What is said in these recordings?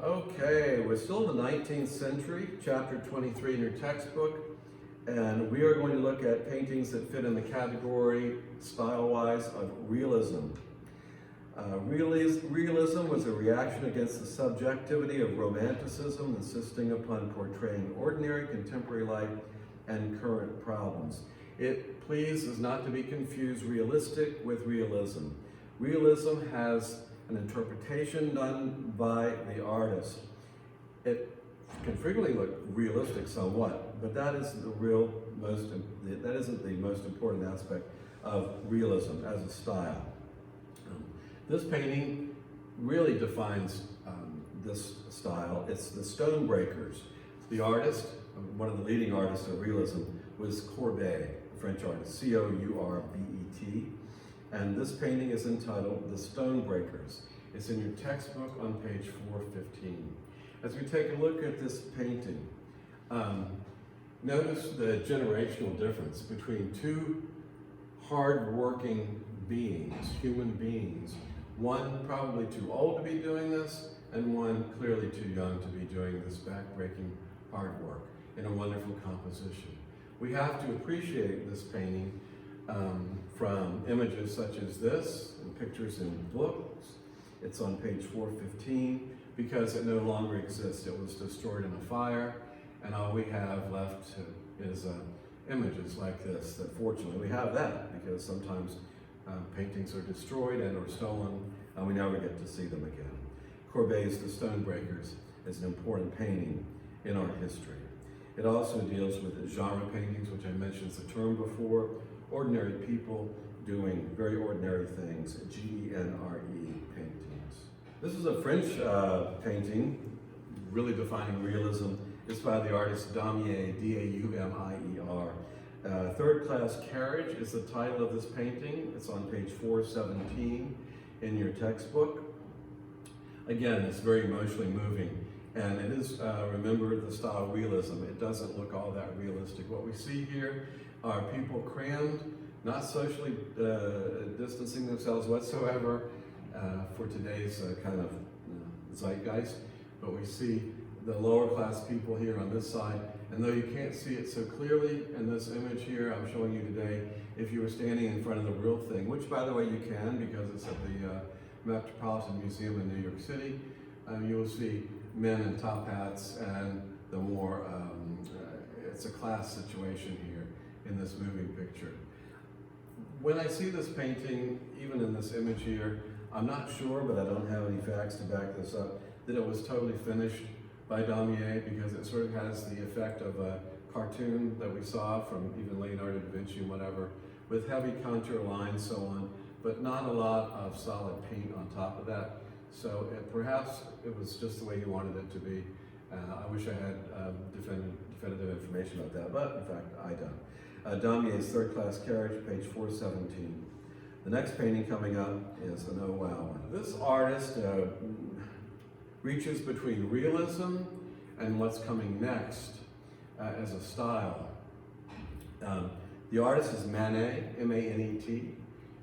Okay, we're still in the 19th century, chapter 23 in your textbook, and we are going to look at paintings that fit in the category, style-wise, of realism. Realism was a reaction against the subjectivity of Romanticism, insisting upon portraying ordinary contemporary life and current problems. It pleases not to be confused realistic with realism. Realism has an interpretation done by the artist. It can frequently look realistic somewhat, but that isn't the most important aspect of realism as a style. This painting really defines this style. It's the Stonebreakers. The artist, one of the leading artists of realism, was Courbet, a French artist, C-O-U-R-B-E-T. And this painting is entitled The Stonebreakers. It's in your textbook on page 415. As we take a look at this painting, notice the generational difference between two hard-working beings, human beings. One probably too old to be doing this, and one clearly too young to be doing this back-breaking hard work in a wonderful composition. We have to appreciate this painting from images such as this, and pictures in books. It's on page 415 because it no longer exists. It was destroyed in a fire, and all we have left is images like this. That fortunately we have that, because sometimes paintings are destroyed and or stolen, and we never get to see them again. Courbet's The Stonebreakers is an important painting in art history. It also deals with genre paintings, which I mentioned as a term before, ordinary people doing very ordinary things, G-E-N-R-E paintings. This is a French painting, really defining realism. It's by the artist Daumier, D-A-U-M-I-E-R. Third Class Carriage is the title of this painting. It's on page 417 in your textbook. Again, it's very emotionally moving, and it is, remember, the style realism. It doesn't look all that realistic. What we see here are people crammed, not socially distancing themselves whatsoever for today's kind of zeitgeist, but we see the lower class people here on this side, and though you can't see it so clearly in this image here I'm showing you today, if you were standing in front of the real thing, which by the way you can because it's at the Metropolitan Museum in New York City, you will see men in top hats, and the more, it's a class situation here in this moving picture. When I see this painting, even in this image here, I'm not sure, but I don't have any facts to back this up, that it was totally finished by Daumier, because it sort of has the effect of a cartoon that we saw from even Leonardo da Vinci and whatever, with heavy contour lines, so on, but not a lot of solid paint on top of that. So perhaps it was just the way he wanted it to be. I wish I had definitive information about that, but in fact I don't. Daumier's Third Class Carriage, page 417. The next painting coming up is an oh wow one. This artist reaches between realism and what's coming next as a style. The artist is Manet, M-A-N-E-T,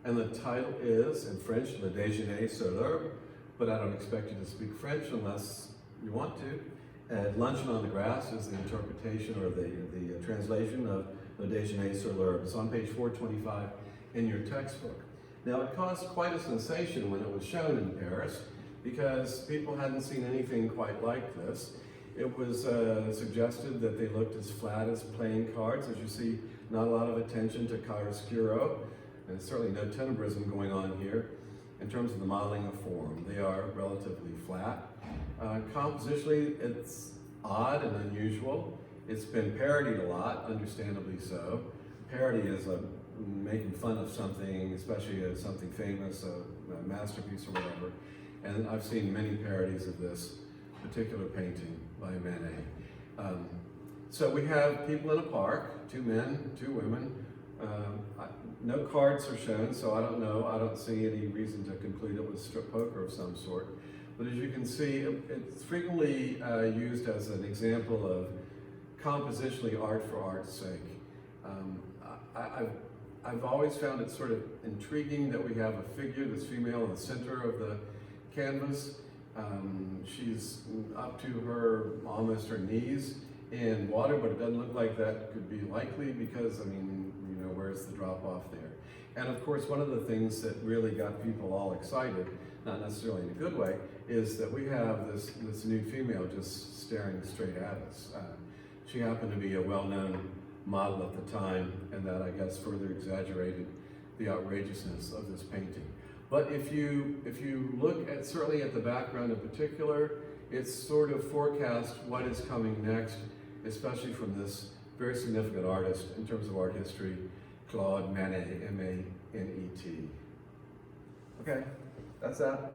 and the title is, in French, Le Déjeuner sur l'herbe, but I don't expect you to speak French unless you want to. Luncheon on the Grass is the interpretation or the translation of Le Déjeuner sur l'herbe. It's on page 425 in your textbook. Now, it caused quite a sensation when it was shown in Paris, because people hadn't seen anything quite like this. It was suggested that they looked as flat as playing cards. As you see, not a lot of attention to chiaroscuro, and certainly no tenebrism going on here. In terms of the modeling of form, they are relatively flat. Compositionally, it's odd and unusual. It's been parodied a lot, understandably so. Parody is making fun of something, especially something famous, a masterpiece or whatever. And I've seen many parodies of this particular painting by Manet. So we have people in a park, two men, two women. No cards are shown, so I don't know. I don't see any reason to conclude it was strip poker of some sort. But as you can see, it's frequently used as an example of compositionally art for art's sake. I've always found it sort of intriguing that we have a figure, this female, in the center of the canvas, She's up to her, almost her knees in water, but it doesn't look like that could be likely because, I mean, you know, where's the drop off there? And of course, one of the things that really got people all excited, not necessarily in a good way, is that we have this nude female just staring straight at us. She happened to be a well-known model at the time, and that, I guess, further exaggerated the outrageousness of this painting. But if you look at, certainly at the background in particular, it's sort of forecast what is coming next, especially from this very significant artist in terms of art history, Claude Manet, M-A-N-E-T. Okay, that's that.